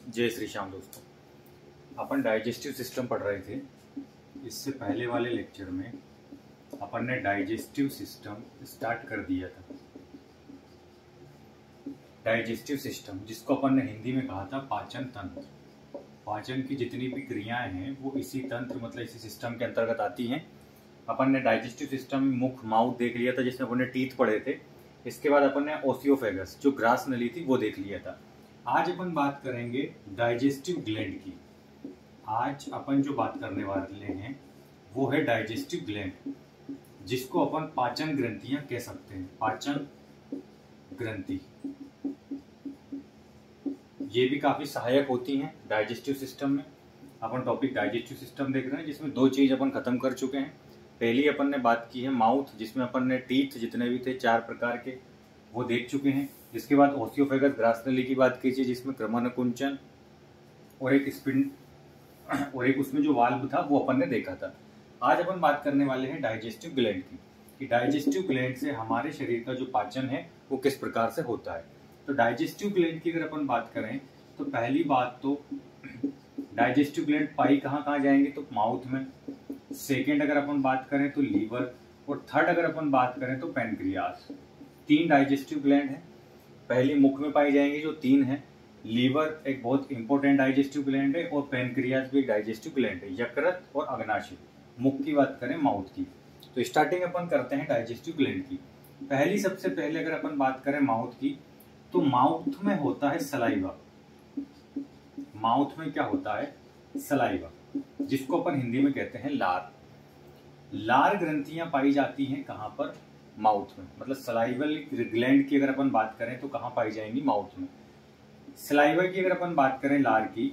जय श्री श्याम दोस्तों। अपन digestive system पढ़ रहे थे। इससे पहले वाले लेक्चर में अपन ने डाइजेस्टिव सिस्टम स्टार्ट कर दिया था। डाइजेस्टिव सिस्टम जिसको अपन ने हिंदी में कहा था पाचन तंत्र। पाचन की जितनी भी क्रियाएं हैं वो इसी तंत्र मतलब इसी सिस्टम के अंतर्गत आती हैं। अपन ने डाइजेस्टिव सिस्टम में मुख माउथ देख लिया था जिसमें अपन ने टीथ पढ़े थे। इसके बाद अपन ने ओसियोफेगस जो ग्रास नली थी वो देख लिया था। आज अपन बात करेंगे डाइजेस्टिव ग्लैंड की। आज अपन जो बात करने वाले हैं वो है डाइजेस्टिव ग्लैंड, जिसको अपन पाचन ग्रंथियां कह सकते हैं। पाचन ग्रंथि ये भी काफी सहायक होती हैं डाइजेस्टिव सिस्टम में। अपन टॉपिक डाइजेस्टिव सिस्टम देख रहे हैं जिसमें दो चीज अपन खत्म कर चुके हैं। पहली अपन ने बात की है माउथ, जिसमें अपन ने टीथ जितने भी थे 4 प्रकार के वो देख चुके हैं। इसके बाद ओसियोफेगस ग्रास नली की बात कीजिए जिसमें क्रमनकुंचन और एक स्पिंड और एक उसमें जो वाल्व था वो अपन ने देखा था। आज अपन बात करने वाले हैं डाइजेस्टिव ग्लैंड की कि डाइजेस्टिव ग्लैंड से हमारे शरीर का जो पाचन है वो किस प्रकार से होता है। तो डाइजेस्टिव ग्लैंड की अगर अपन बात करें तो पहली बात तो डाइजेस्टिव ग्लैंड पाई कहाँ जाएंगे तो माउथ में। सेकेंड अगर अपन बात करें तो लीवर, और थर्ड अगर अपन बात करें तो पैनक्रियास। 3 डाइजेस्टिव ग्लैंड है। पहली मुख में पाई जाएंगी जो 3 है। लीवर एक बहुत इंपॉर्टेंट डाइजेस्टिव ग्लैंड है और पैनक्रियास भी एक डाइजेस्टिव ग्लैंड है। यकृत और अग्नाशय मुख की बात करें माउथ की। तो स्टार्टिंग अपन करते हैं डाइजेस्टिव ग्लैंड की। पहली सबसे पहले अगर अपन बात करें माउथ की तो माउथ में होता है सलाइवा। माउथ में क्या होता है सलाइवा, जिसको अपन हिंदी में कहते हैं लार। लार ग्रंथियां पाई जाती हैं कहां पर माउथ में। मतलब सलाइवल ग्लैंड की अगर अपन बात करें तो कहां पाई जाएंगी माउथ में। सलाइवा की अगर अपन बात करें लार की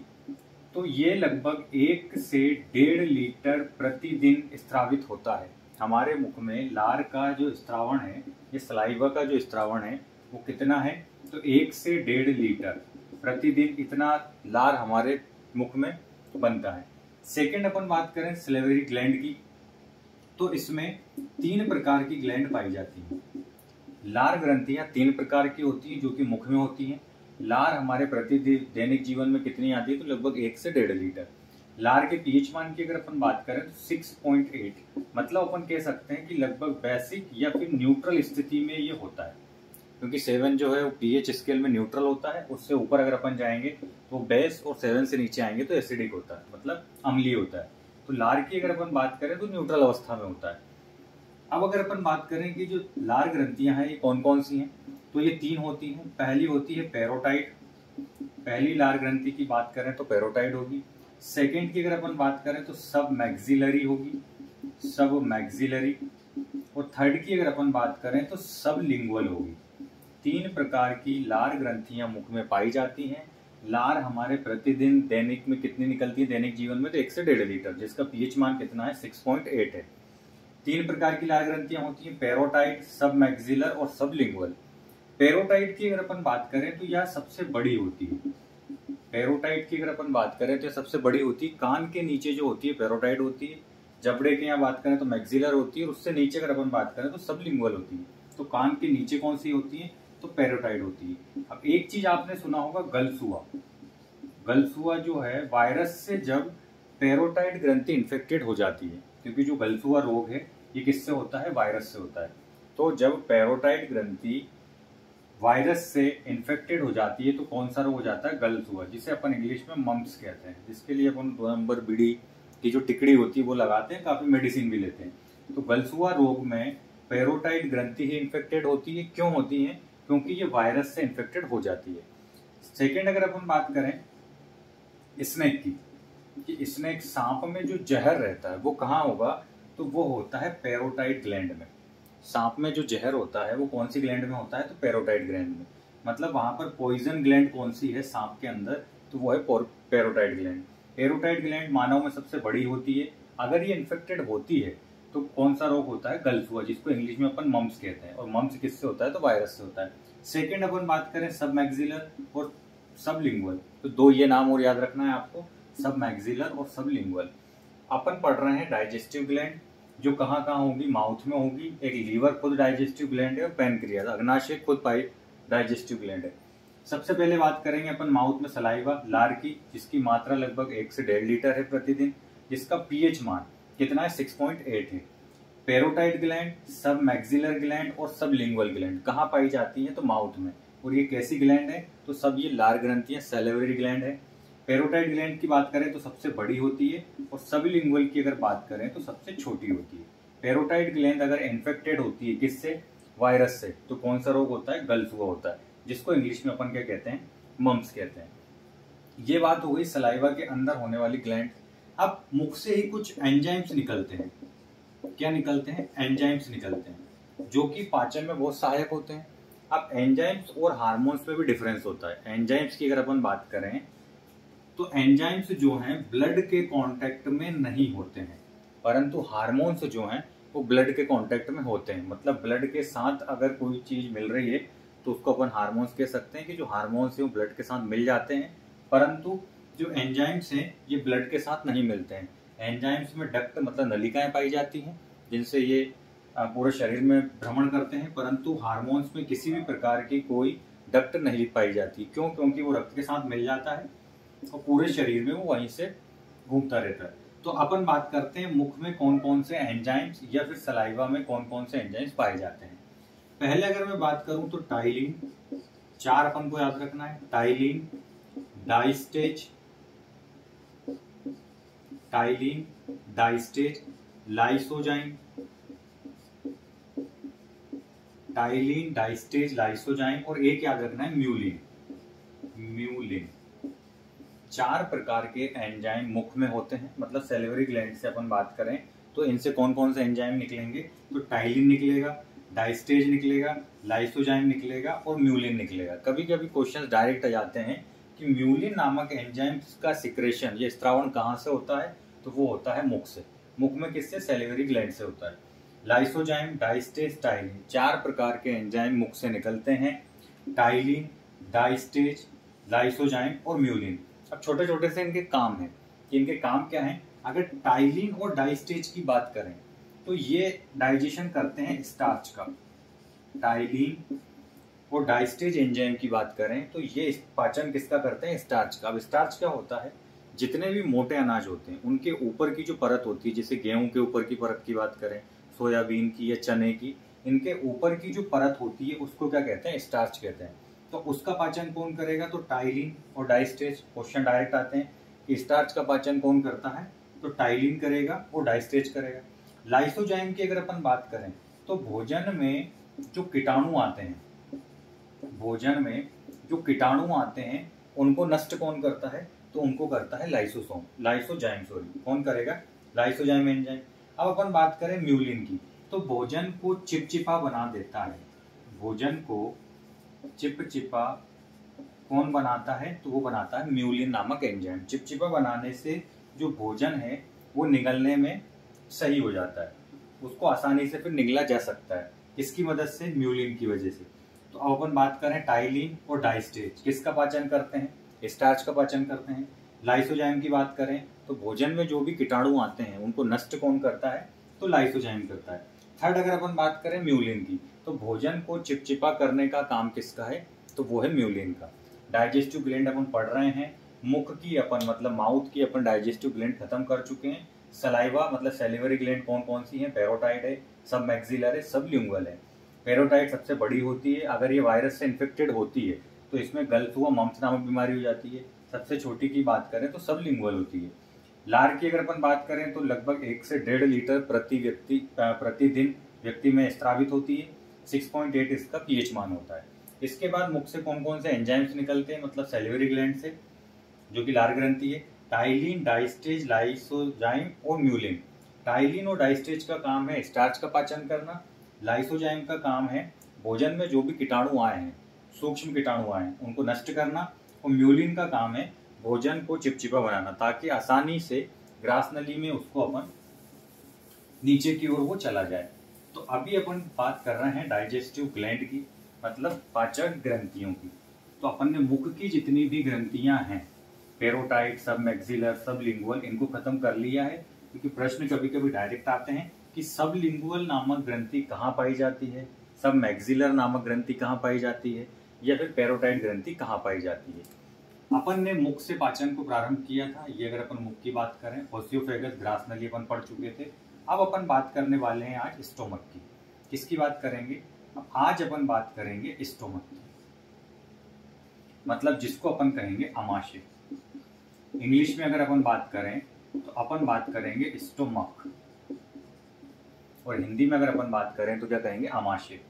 तो ये लगभग 1 से 1.5 लीटर प्रतिदिन स्त्रावित होता है। हमारे मुख में लार का जो स्त्रावण है, ये सलाइवा का जो स्त्रावण है वो कितना है तो 1 से 1.5 लीटर प्रतिदिन इतना लार हमारे मुख में बनता है। सेकेंड अपन बात करें सलेवरी ग्लैंड की तो इसमें 3 प्रकार की ग्लैंड पाई जाती हैं। लार ग्रंथियां 3 प्रकार की होती हैं जो कि मुख में होती हैं। लार हमारे प्रतिदिन दैनिक जीवन में कितनी आती है तो लगभग 1 से 1.5 लीटर। लार के पीएच मान की अगर अपन बात करें तो 6.8, मतलब अपन कह सकते हैं कि लगभग बेसिक या फिर न्यूट्रल स्थिति में ये होता है, क्योंकि 7 जो है वो पीएच स्केल में न्यूट्रल होता है। उससे ऊपर अगर अपन जाएंगे तो बेस, और 7 से नीचे आएंगे तो एसिडिक होता है, मतलब अम्लीय होता है। तो लार की अगर अपन बात करें तो न्यूट्रल अवस्था में होता है। अब अगर अपन बात करें कि जो लार ग्रंथियां हैं ये कौन कौन सी हैं तो ये 3 होती हैं। पहली होती है पैरोटाइड। पहली लार ग्रंथि की बात करें तो पैरोटाइड होगी। सेकेंड की अगर अपन बात करें तो सब मैक्सिलरी होगी, सब मैक्सिलरी। और थर्ड की अगर अपन बात करें तो सब लिंगुअल होगी। 3 प्रकार की लार ग्रंथियां मुख में पाई जाती हैं। लार हमारे प्रतिदिन दैनिक में कितनी निकलती है दैनिक जीवन में तो 1 से 1.5 लीटर, जिसका पीएच मान कितना है 6.8 है। 3 प्रकार की लार ग्रंथियां होती हैं, पैरोटाइड, सब मैक्सिलर और सब लिंगुअल। पैरोटाइड की अगर अपन बात करें तो यह सबसे बड़ी होती है। पैरोटाइड की अगर अपन बात करें तो सबसे बड़ी होती है। कान के नीचे जो होती है पैरोटाइड होती है। जबड़े की यहाँ बात करें तो मैक्सिलर होती है, और उससे नीचे अगर अपन बात करें तो सब लिंगुअल होती है। तो कान के नीचे कौन सी होती है तो पैरोटाइड होती है। अब एक चीज आपने सुना होगा गलसुआ। गलसुआ जो है वायरस से जब पैरोटाइड ग्रंथि इन्फेक्टेड हो जाती है, क्योंकि जो गलसुआ रोग है ये किससे होता है वायरस से होता है। तो जब पैरोटाइड ग्रंथि वायरस से इन्फेक्टेड हो जाती है तो कौन सा रोग हो जाता है गलसुआ, जिसे अपन इंग्लिश में मम्प्स कहते हैं। जिसके लिए अपन 2 नंबर बीड़ी की जो टिकड़ी होती है वो लगाते हैं, काफी मेडिसिन भी लेते हैं। तो गलसुआ रोग में पैरोटाइड ग्रंथि ही इन्फेक्टेड होती है। क्यों होती है? क्योंकि ये वायरस से इन्फेक्टेड हो जाती है। सेकेंड अगर अपन बात करें स्नेक की कि स्नेक सांप में जो जहर रहता है वो कहाँ होगा तो वो होता है पैरोटाइड ग्लैंड में। सांप में जो जहर होता है वो कौन सी ग्लैंड में होता है तो पैरोटाइड ग्लैंड में। मतलब वहां पर पॉइजन ग्लैंड कौन सी है सांप के अंदर तो वो है पैरोटाइड ग्लैंड। पैरोटाइड ग्लैंड मानव में सबसे बड़ी होती है। अगर ये इन्फेक्टेड होती है तो कौन सा रोग होता है गलसुआ, जिसको इंग्लिश में अपन मम्प्स कहते हैं। और मम्प्स किससे होता है तो वायरस से होता है। सेकेंड अपन बात करें सब मैक्सिलर और सब लिंगुअल, तो 2 ये नाम और याद रखना है आपको, सब मैक्सिलर और सब लिंगुअल। अपन पढ़ रहे हैं डाइजेस्टिव ग्लैंड जो कहाँ होगी माउथ में होगी। एक लीवर खुद डाइजेस्टिव ग्लैंड है और पैनक्रियास अग्नाशय खुद डाइजेस्टिव ग्लैंड है। सबसे पहले बात करेंगे अपन माउथ में सलाइवा लार की, जिसकी मात्रा लगभग 1 से 1.5 लीटर है प्रतिदिन, जिसका पीएच मान कितना है 6.8 है। पेरोटाइड ग्लैंड, सब मैक्सिलर ग्लैंड और सब लिंगुअल ग्लैंड कहाँ पाई जाती है? तो माउथ में। और ये कैसी ग्लैंड है? तो सब ये लार ग्रंथियां सैलिवरी ग्लैंड है। पेरोटाइड ग्लैंड की बात करें तो सबसे बड़ी होती है, और सब लिंगुअल की अगर बात करें तो सबसे छोटी होती है। पेरोटाइड ग्लैंड अगर इन्फेक्टेड होती है किससे? वायरस से, तो कौन सा रोग होता है? गल्स हुआ होता है, जिसको इंग्लिश में अपन क्या कहते हैं? मम्स कहते हैं। ये बात हो गई सलाइवा के अंदर होने वाली ग्लैंड। अब मुख से ही कुछ एंजाइम्स निकलते हैं। क्या निकलते हैं? एंजाइम्स निकलते हैं, जो कि पाचन में बहुत सहायक होते हैं। अब एंजाइम्स और हार्मोन्स में भी डिफरेंस होता है। एंजाइम्स की अगर अपन बात करें तो एंजाइम्स जो हैं ब्लड के कांटेक्ट में नहीं होते हैं, परंतु हार्मोन्स जो हैं वो ब्लड के कांटेक्ट में होते हैं। मतलब ब्लड के साथ अगर कोई चीज मिल रही है तो उसको अपन हार्मोन्स कह सकते हैं, कि जो हार्मोन्स है वो ब्लड के साथ मिल जाते हैं, परंतु जो एंजाइम्स हैं ये ब्लड के साथ नहीं मिलते हैं। एंजाइम्स में डक्ट मतलब नलिकाएं पाई जाती हैं, जिनसे ये पूरे शरीर में भ्रमण करते हैं, परंतु हार्मोन्स में किसी भी प्रकार की कोई डक्ट नहीं पाई जाती। क्यों? क्योंकि वो रक्त के साथ मिल जाता है और पूरे शरीर में वो वहीं से घूमता रहता है। तो अपन बात करते हैं मुख में कौन कौन से एंजाइम्स या फिर सलाइवा में कौन कौन से एंजाइम्स पाए जाते हैं। पहले अगर मैं बात करूं तो टाइलिन, 4 अपन को याद रखना है। Ptyalin, diastase, ptyalin, diastase, lysozyme, ptyalin, diastase, lysozyme, और एक याद रखना है म्यूलिन। म्यूलिन 4 प्रकार के एंजाइम मुख में होते हैं। मतलब सैलिवरी ग्लैंड से अपन बात करें तो इनसे कौन कौन से एंजाइम निकलेंगे? तो टाइलिन निकलेगा, डाइस्टेज निकलेगा, लाइसोजाइम निकलेगा और म्यूलिन निकलेगा। कभी कभी क्वेश्चन डायरेक्ट आ जाते हैं कि म्यूलिन नामक एंजाइम का सिक्रेशन, ये स्त्रावण कहाँ से होता है? तो वो होता है मुख से। मुख में किससे? सैलिवरी ग्लैंड से होता है। लाइसोजाइम, डाइस्टेज, टाइलिन 4 प्रकार के एंजाइम मुख से निकलते हैं। टाइलिन, डाइस्टेज, लाइसोजाइम और म्यूलिन। अब छोटे छोटे से इनके काम हैं कि इनके काम क्या हैं। अगर टाइलिन और डाइस्टेज की बात करें तो ये डाइजेशन करते हैं स्टार्च का। टाइलिन और डाइस्टेज एंजाइम की बात करें तो ये पाचन किसका करते हैं? स्टार्च का। अब स्टार्च क्या होता है? जितने भी मोटे अनाज होते हैं उनके ऊपर की जो परत होती है, जैसे गेहूं के ऊपर की परत की बात करें, सोयाबीन की या चने की, इनके ऊपर की जो परत होती है उसको क्या कहते हैं? स्टार्च कहते हैं। तो उसका पाचन कौन करेगा? तो टाइलिन और डाइस्टेज। क्वेश्चन डायरेक्ट आते हैं कि स्टार्च का पाचन कौन करता है? तो टाइलिन करेगा और डाइस्टेज करेगा। लाइसोजाइम की अगर अपन बात करें तो भोजन में जो कीटाणु आते हैं, भोजन में जो कीटाणु आते हैं उनको नष्ट कौन करता है? तो उनको करता है लाइसोजाइम कौन करेगा? Lysozyme enzyme. अब अपन बात करें म्यूलिन की, तो भोजन को चिपचिपा बना देता है। भोजन को चिपचिपा कौन बनाता है? तो वो बनाता है म्यूलिन नामक एंजाइम। चिपचिपा बनाने से जो भोजन है वो निगलने में सही हो जाता है, उसको आसानी से फिर निगला जा सकता है। किसकी मदद से? म्यूलिन की वजह से। तो अब अपन बात करें टाइलिन और डाइस्टेज किसका पाचन करते हैं? स्टार्च का पाचन करते हैं। लाइसोजाइम की बात करें तो भोजन में जो भी कीटाणु आते हैं उनको नष्ट कौन करता है? तो लाइसोजाइम करता है। थर्ड अगर अपन बात करें म्यूलिन की, तो भोजन को चिपचिपा करने का काम किसका है? तो वो है म्यूलिन का। डाइजेस्टिव ग्लैंड अपन पढ़ रहे हैं। मुख की अपन मतलब माउथ की अपन डाइजेस्टिव ग्लैंड खत्म कर चुके हैं। सलाइवा मतलब सैलिवरी ग्लैंड कौन कौन सी है? पेरोटाइड है, सब मैक्सिलर है, सब लिंगुअल है। पेरोटाइड सबसे बड़ी होती है। अगर ये वायरस से इन्फेक्टेड होती है तो इसमें गल्स हुआ मम्स नामक बीमारी हो जाती है। सबसे छोटी की बात करें तो सब लिंगुअल होती है। लार की अगर अपन बात करें तो लगभग 1 से 1.5 लीटर प्रतिदिन व्यक्ति में स्त्रावित होती है। 6.8 इसका पीएच मान होता है। इसके बाद मुख से कौन कौन से एंजाइम्स निकलते हैं? मतलब सैलिवरी ग्लैंड से, जो कि लार ग्रंथि है। टाइलिन, डाइस्टेज, लाइसोजाइम और म्यूलिन। टाइलिन और डाइस्टेज का काम है स्टार्च का पाचन करना। लाइसोजाइम का काम है भोजन में जो भी कीटाणु आए हैं, सूक्ष्म कीटाणु आए हैं, उनको नष्ट करना। और म्यूलिन का काम है भोजन को चिपचिपा बनाना, ताकि आसानी से ग्रास नली में उसको अपन नीचे की ओर वो चला जाए। तो अभी अपन बात कर रहे हैं डाइजेस्टिव ग्लैंड की, मतलब पाचन ग्रंथियों की। तो अपन ने मुख की जितनी भी ग्रंथियां हैं, पेरोटाइड, सब मैक्सिलर, सब लिंगुअल, इनको खत्म कर लिया है। क्योंकि प्रश्न कभी कभी डायरेक्ट आते हैं कि सब लिंगुअल नामक ग्रंथि कहाँ पाई जाती है, सब मैक्सिलर नामक ग्रंथि कहाँ पाई जाती है, या फिर पैरोटाइड ग्रंथि कहाँ पाई जाती है। अपन ने मुख से पाचन को प्रारंभ किया था। ये अगर अपन मुख की बात करें, ओसियोफेगस, ग्रास नली अपन पढ़ चुके थे। अब अपन बात करने वाले हैं आज स्टोमक की। किसकी बात करेंगे? आज अपन बात करेंगे स्टोमक की, मतलब जिसको अपन कहेंगे आमाशय। इंग्लिश में अगर अपन बात करें तो अपन बात करेंगे स्टोमक, और हिंदी में अगर अपन बात करें तो क्या कहेंगे? आमाशय।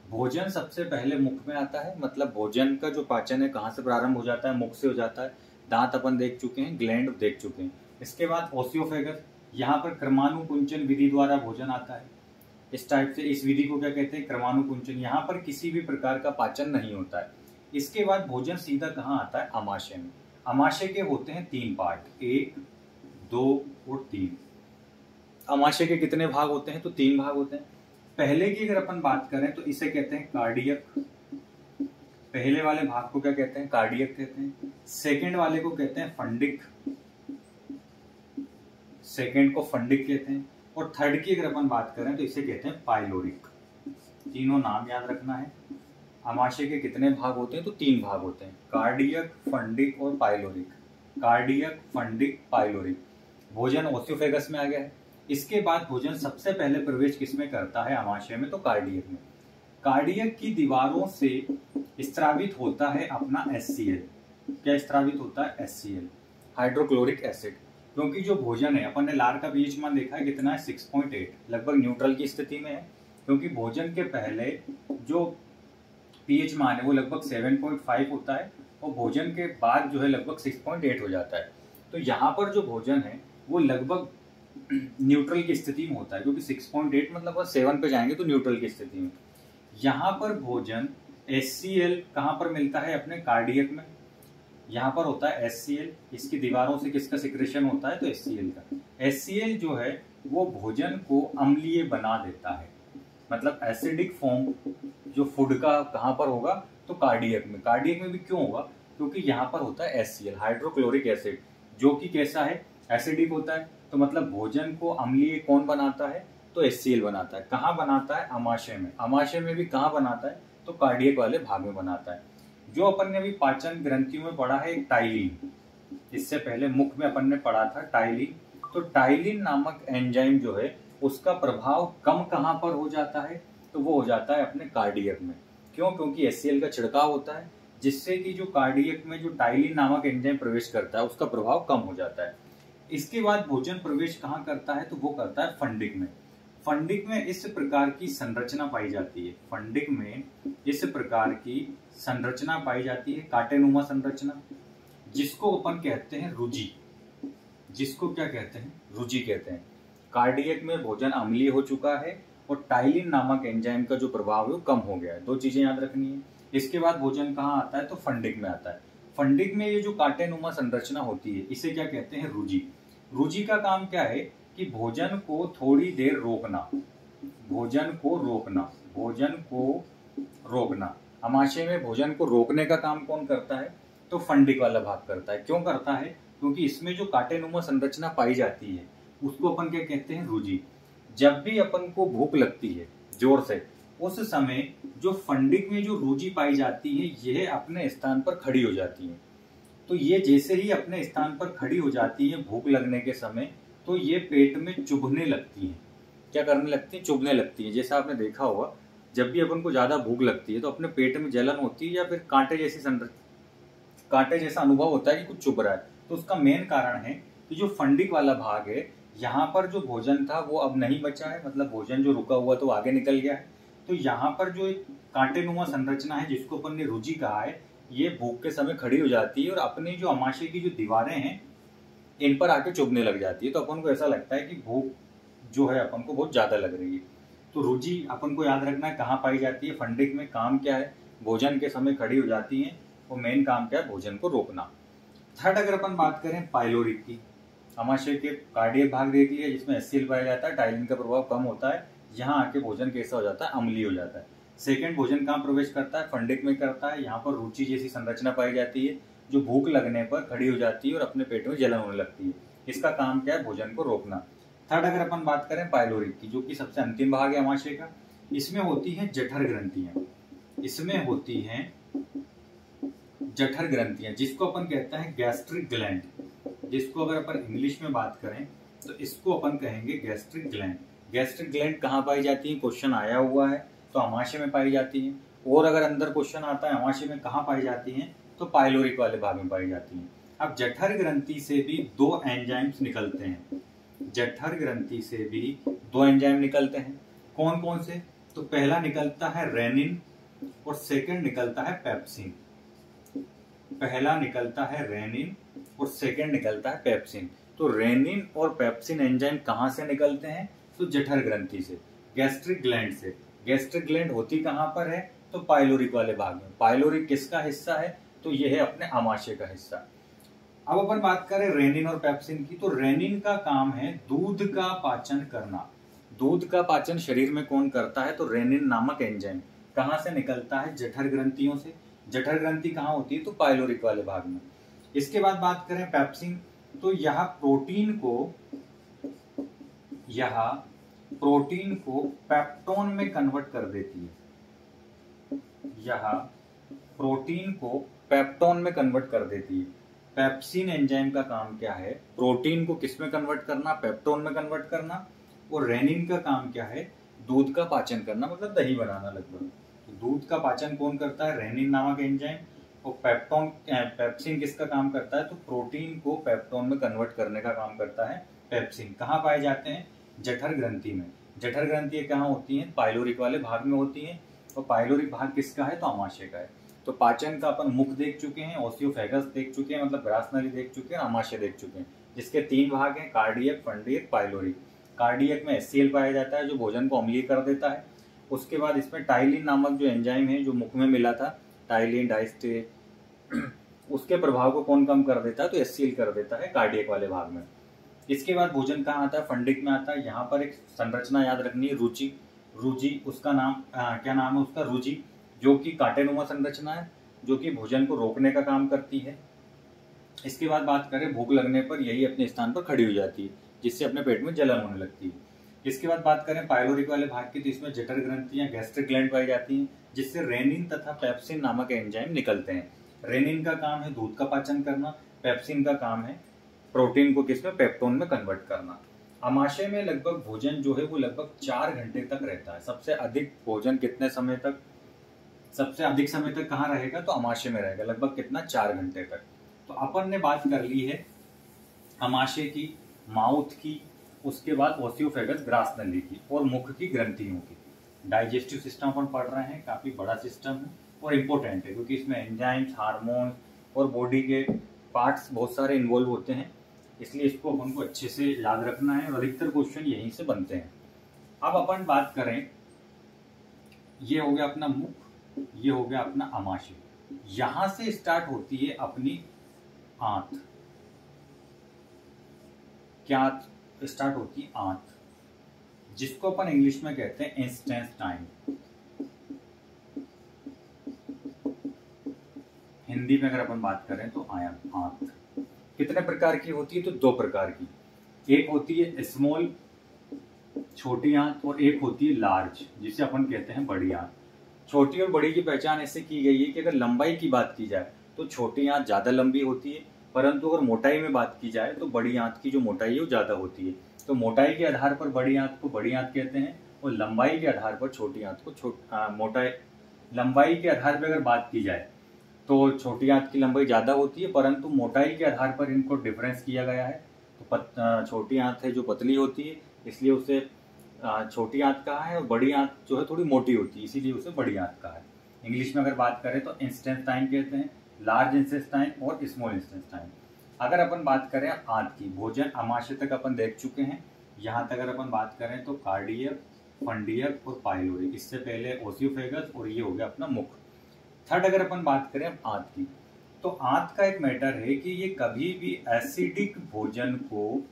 भोजन सबसे पहले मुख में आता है, मतलब भोजन का जो पाचन है कहाँ से प्रारंभ हो जाता है? मुख से हो जाता है। दांत अपन देख चुके हैं, ग्लैंड देख चुके हैं। इसके बाद ओसियोफेगस, यहाँ पर क्रमानुकुंचन विधि द्वारा भोजन आता है। इस टाइप से इस विधि को क्या कहते हैं? क्रमानुकुंचन। यहाँ पर किसी भी प्रकार का पाचन नहीं होता है। इसके बाद भोजन सीधा कहाँ आता है? आमाशय में। आमाशय के होते हैं 3 पार्ट, 1, 2 और 3। आमाशय के कितने भाग होते हैं? तो 3 भाग होते हैं। पहले की अगर अपन बात करें तो इसे कहते हैं कार्डियक। पहले वाले भाग को क्या कहते हैं? कार्डियक कहते हैं। सेकंड वाले को कहते हैं फंडिक, सेकंड को फंडिक कहते हैं। और थर्ड की अगर अपन बात करें तो इसे कहते हैं पाइलोरिक। तीनों नाम याद रखना है। आमाशय के कितने भाग होते हैं? तो 3 भाग होते हैं, कार्डियक, फंडिक और पाइलोरिक। Cardiac, fundic, pyloric. भोजन ओसियोफेगस में आ गया है। इसके बाद भोजन सबसे पहले प्रवेश किसमें करता है? आमाशय में, तो कार्डियक में। कार्डियक की दीवारों से स्त्रावित होता है अपना HCl। क्या स्त्रावित होता है? HCl, hydrochloric acid. क्योंकि जो भोजन है, अपन ने लार का pH मान देखा है कितना है? 6.8, लगभग न्यूट्रल की स्थिति में है। क्योंकि भोजन के पहले जो pH मान है वो लगभग 7.5 होता है, और भोजन के बाद जो है लगभग 6.8 हो जाता है। तो यहाँ पर जो भोजन है वो लगभग न्यूट्रल की स्थिति में होता है, क्योंकि 6.8 मतलब 7 पे जाएंगे तो न्यूट्रल की स्थिति में। यहाँ पर भोजन HCl कहाँ पर मिलता है? अपने कार्डियक में। यहाँ पर होता है HCl। इसकी दीवारों से किसका सिक्रेशन होता है? तो HCl का। HCl जो है वो भोजन को अम्लीय बना देता है, मतलब एसिडिक फॉर्म जो फूड का कहाँ पर होगा? तो कार्डियक में। कार्डियक में भी क्यों होगा? क्योंकि यहाँ पर होता है HCl, हाइड्रोक्लोरिक एसिड, जो कि कैसा है? एसिडिक होता है। तो मतलब भोजन को अम्लीय कौन बनाता है? तो HCl बनाता है। कहाँ बनाता है? आमाशय में। आमाशय में भी कहाँ बनाता है? तो कार्डियक वाले भाग में बनाता है। जो अपन ने अभी पाचन ग्रंथियों में पढ़ा है टाइलिन, इससे पहले मुख में अपन ने पढ़ा था टाइलिन। तो टाइलिन नामक एंजाइम जो है उसका प्रभाव कम कहाँ पर हो जाता है? तो वो हो जाता है अपने कार्डियक में। क्यों? क्योंकि HCl का छिड़काव होता है, जिससे कि जो कार्डियक में जो टाइलिन नामक एंजाइम प्रवेश करता है उसका प्रभाव कम हो जाता है। इसके बाद भोजन प्रवेश कहाँ करता है? तो वो करता है फंडिक में। फंडिक में इस प्रकार की संरचना पाई जाती है। फंडिक में इस प्रकार की संरचना पाई जाती है, कांटेनुमा संरचना, जिसको अपन कहते हैं रुजि। जिसको क्या कहते हैं? रुजि कहते हैं। कार्डियक में भोजन अम्लीय हो चुका है और टाइलिन नामक एंजाइम का जो प्रभाव है वो कम हो गया है। 2 चीजें याद रखनी है। इसके बाद भोजन कहाँ आता है? तो फंडिक में आता है। फंडिक में ये जो कांटेनुमा संरचना होती है इसे क्या कहते हैं? रुजि। रुजि का काम क्या है? कि भोजन को थोड़ी देर रोकना, भोजन को रोकना, भोजन को रोकना। आमाशय में भोजन को रोकने का काम कौन करता है? तो फंडिक वाला भाग करता है। क्यों करता है? क्योंकि इसमें जो कांटेनुमा संरचना पाई जाती है उसको अपन क्या कहते हैं? रुजि। जब भी अपन को भूख लगती है जोर से, उस समय जो फंडिक में जो रुजि पाई जाती है यह अपने स्थान पर खड़ी हो जाती है। तो ये जैसे ही अपने स्थान पर खड़ी हो जाती है भूख लगने के समय, तो ये पेट में चुभने लगती है। क्या करने लगती है? चुभने लगती है। जैसा आपने देखा होगा, जब भी अपन को ज्यादा भूख लगती है तो अपने पेट में जलन होती है या फिर कांटे जैसा अनुभव होता है कि कुछ चुभ रहा है। तो उसका मेन कारण है कि जो फंडिक वाला भाग है, यहाँ पर जो भोजन था वो अब नहीं बचा है, मतलब भोजन जो रुका हुआ तो आगे निकल गया है। तो यहाँ पर जो एक कांटेनुमा संरचना है जिसको अपन ने रुजि कहा है, ये भूख के समय खड़ी हो जाती है और अपनी जो आमाशय की जो दीवारें हैं इन पर आके चुभने लग जाती है। तो अपन को ऐसा लगता है कि भूख जो है अपन को बहुत ज्यादा लग रही है। तो रुजि अपन को याद रखना है कहाँ पाई जाती है? फंडिक में। काम क्या है? भोजन के समय खड़ी हो जाती है और मेन काम क्या है? भोजन को रोकना। थर्ड अगर अपन बात करें पाइलोरिक की, आमाशय के कार्डियक भाग देख लिया जिसमें HCl पाया जाता है, टाइलिन का प्रभाव कम होता है, यहाँ आके भोजन कैसा हो जाता है? अम्लीय हो जाता है। सेकंड, भोजन कहाँ प्रवेश करता है? फंडिक में करता है। यहाँ पर रुचि जैसी संरचना पाई जाती है जो भूख लगने पर खड़ी हो जाती है और अपने पेट में जलन होने लगती है। इसका काम क्या है? भोजन को रोकना। थर्ड अगर अपन बात करें पाइलोरिक की, जो कि सबसे अंतिम भाग है आमाशय का, इसमें होती है जठर ग्रंथियां। इसमें होती हैं जठर ग्रंथियां, जिसको अपन कहते हैं गैस्ट्रिक ग्लैंड, जिसको अगर अपन इंग्लिश में बात करें तो इसको अपन कहेंगे गैस्ट्रिक ग्लैंड। गैस्ट्रिक ग्लैंड कहाँ पाई जाती है, क्वेश्चन आया हुआ है तो अमाशय में पाई जाती है, और अगर अंदर क्वेश्चन आता है अमाशय में कहाँ पाई जाती है तो पाइलोरिक वाले भाग में पाई जाती है। अब जठर ग्रंथि से भी दो एंजाइम्स निकलते हैं, जठर ग्रंथि से भी दो एंजाइम निकलते हैं। कौन कौन से, तो पहला निकलता है रेनिन और सेकंड निकलता है पेप्सिन। पहला निकलता है रेनिन और सेकंड निकलता है पेप्सिन। तो रेनिन और पेप्सिन एंजाइम कहां से निकलते हैं, तो जठर ग्रंथि से, गैस्ट्रिक ग्लैंड से। गैस्ट्रिक ग्लैंड होती कहां पर है, तो पाइलोरिक वाले भाग में। पाइलोरिक किसका हिस्सा है, तो यह है अपने आमाशय का हिस्सा। अब अपन बात करें रेनिन और पेप्सिन की, तो रेनिन का काम है दूध का पाचन करना। दूध का पाचन शरीर में कौन करता है, तो रेनिन नामक एंजाइम कहां से निकलता है, जठर ग्रंथियों से। जठर ग्रंथि कहां होती है, तो पाइलोरिक वाले भाग में। इसके बाद बात करें पेप्सिन, तो यह प्रोटीन को पेप्टोन में कन्वर्ट कर देती है। यह प्रोटीन को पेप्टोन में कन्वर्ट कर देती है। पेप्सिन एंजाइम का काम क्या है, प्रोटीन को किस में कन्वर्ट करना, पेप्टोन में कन्वर्ट करना। और रेनिन का काम क्या है, दूध का पाचन करना, मतलब दही बनाना लगभग। तो दूध का पाचन कौन करता है, रेनिन नामक एंजाइम। और पेप्सिन किसका काम करता है, तो प्रोटीन को पेप्टोन में कन्वर्ट करने का काम करता है पेप्सिन। कहाँ पाए जाते हैं, जठर ग्रंथि में। जठर ग्रंथि कहाँ होती हैं, पाइलोरिक वाले भाग में होती हैं। और पाइलोरिक भाग किसका है, तो आमाशय का है। तो पाचन का अपन मुख देख चुके हैं, ओसियोफेगस देख चुके हैं, मतलब ग्रास नली देख चुके हैं, आमाशय देख चुके हैं, जिसके तीन भाग हैं, कार्डियक, फंडियक, पाइलोरिक। कार्डियक में HCl पाया जाता है जो भोजन को अम्लीय कर देता है। उसके बाद इसमें टाइलिन नामक जो एंजाइम है जो मुख में मिला था, टाइलिन डाइस्टे, उसके प्रभाव को कौन कम कर देता है, तो HCl कर देता है कार्डियक वाले भाग में। इसके बाद भोजन कहाँ आता है, फंडिक में आता है। यहाँ पर एक संरचना याद रखनी है, रुचि। रुचि उसका नाम क्या नाम है उसका, रुचि, जो कि कांटेनुमा संरचना है, जो कि भोजन को रोकने का काम करती है। इसके बाद बात करें, भूख लगने पर यही अपने स्थान पर खड़ी हो जाती है, जिससे अपने पेट में जलन होने लगती है। इसके बाद बात करें पाइलोरिक वाले भाग की, तो इसमें जठर ग्रंथियां, गैस्ट्रिक ग्लैंड पाई जाती हैं, जिससे रेनिन तथा पेप्सिन नामक एंजाइम निकलते हैं। रेनिन का काम है दूध का पाचन करना, पेप्सिन का काम है प्रोटीन को किसमें, पेप्टोन में कन्वर्ट करना। आमाशय में लगभग भोजन जो है वो लगभग 4 घंटे तक रहता है। सबसे अधिक भोजन कितने समय तक, सबसे अधिक समय तक कहाँ रहेगा, तो आमाशय में रहेगा, लगभग कितना, 4 घंटे तक। तो अपन ने बात कर ली है आमाशय की, माउथ की, उसके बाद ओसियोफेगस ग्रास नली की, और मुख की ग्रंथियों की। डाइजेस्टिव सिस्टम अपन पढ़ रहे हैं, काफी बड़ा सिस्टम है और इम्पोर्टेंट है, क्योंकि इसमें एंजाइम्स, हार्मोन और बॉडी के पार्ट्स बहुत सारे इन्वॉल्व होते हैं, इसलिए इसको अपन को अच्छे से याद रखना है और अधिकतर क्वेश्चन यहीं से बनते हैं। अब अपन बात करें, ये हो गया अपना मुख, ये हो गया अपना आमाशय। यहां से स्टार्ट होती है अपनी आंत। क्या स्टार्ट होती है, आंत, जिसको अपन इंग्लिश में कहते हैं इंटेस्टाइन। हिंदी में अगर अपन बात करें तो आंत कितने प्रकार की होती है, तो 2 प्रकार की। एक होती है स्मॉल, छोटी आंत, और एक होती है लार्ज, जिसे अपन कहते हैं बड़ी आंत। छोटी और बड़ी की पहचान ऐसे की गई है कि अगर लंबाई की बात की जाए तो छोटी आंत ज्यादा लंबी होती है, परंतु अगर मोटाई में बात की जाए तो बड़ी आंत की जो मोटाई है वो ज्यादा होती है। तो मोटाई के आधार पर बड़ी आंत को बड़ी आंत कहते हैं, और लंबाई के आधार पर छोटी आंत को मोटाई। लंबाई के आधार पर अगर बात की जाए तो छोटी आंत की लंबाई ज्यादा होती है, परंतु मोटाई के आधार पर इनको डिफरेंस किया गया है। तो छोटी आंत है जो पतली होती है, इसलिए उसे छोटी आंत कहा है, और बड़ी आंत जो है थोड़ी मोटी होती है, इसीलिए उसे बड़ी आंत कहा है। इंग्लिश में अगर बात करें तो इंटेस्टाइन कहते हैं, लार्ज इंटेस्टाइन और स्मॉल इंटेस्टाइन। अगर अपन बात करें आंत की, भोजन आमाशय तक अपन देख चुके हैं। यहाँ तक अगर अपन बात करें तो कार्डियक, फंडियक और पाइलोरिक, इससे पहले ओसियोफेगस, और ये हो गया अपना मुख। थर्ड अगर अपन बात करें आंत की, तो आंत का एक मैटर है कि ये कभी भी एसिडिक भोजन को,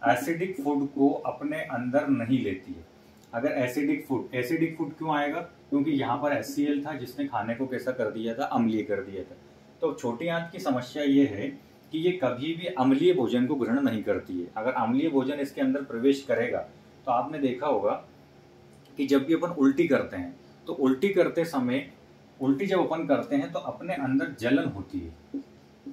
एसिडिक फूड को अपने अंदर नहीं लेती है। अगर एसिडिक फूड क्यों आएगा, क्योंकि यहाँ पर HCl था जिसने खाने को कैसा कर दिया था, अम्लीय कर दिया था। तो छोटी आंत की समस्या ये है कि ये कभी भी अम्लीय भोजन को ग्रहण नहीं करती है। अगर अम्लीय भोजन इसके अंदर प्रवेश करेगा तो आपने देखा होगा कि जब भी अपन उल्टी करते हैं तो उल्टी करते समय उल्टी जब अपन करते हैं तो अपने अंदर जलन होती है,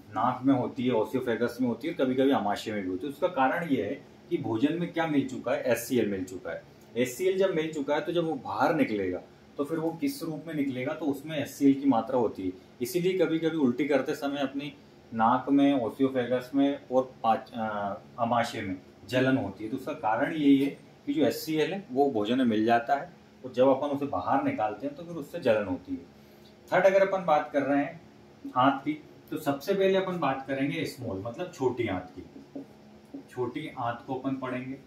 नाक में होती है, ओसियोफेगस में होती है, कभी कभी आमाशय में भी होती है। उसका कारण ये है कि भोजन में क्या मिल चुका है, HCl मिल चुका है। HCl जब मिल चुका है तो जब वो बाहर निकलेगा तो फिर वो किस रूप में निकलेगा, तो उसमें HCl की मात्रा होती है। इसीलिए कभी कभी उल्टी करते समय अपनी नाक में, ओसियोफेगस में और आमाशय में जलन होती है। तो उसका कारण यही है कि जो HCl है वो भोजन में मिल जाता है और जब अपन उसे बाहर निकालते हैं तो फिर उससे जलन होती है। थर्ड, अगर अपन बात कर रहे हैं आंत की, तो सबसे पहले अपन बात करेंगे स्मॉल, मतलब छोटी आंत की। छोटी आंत को अपन पढ़ेंगे।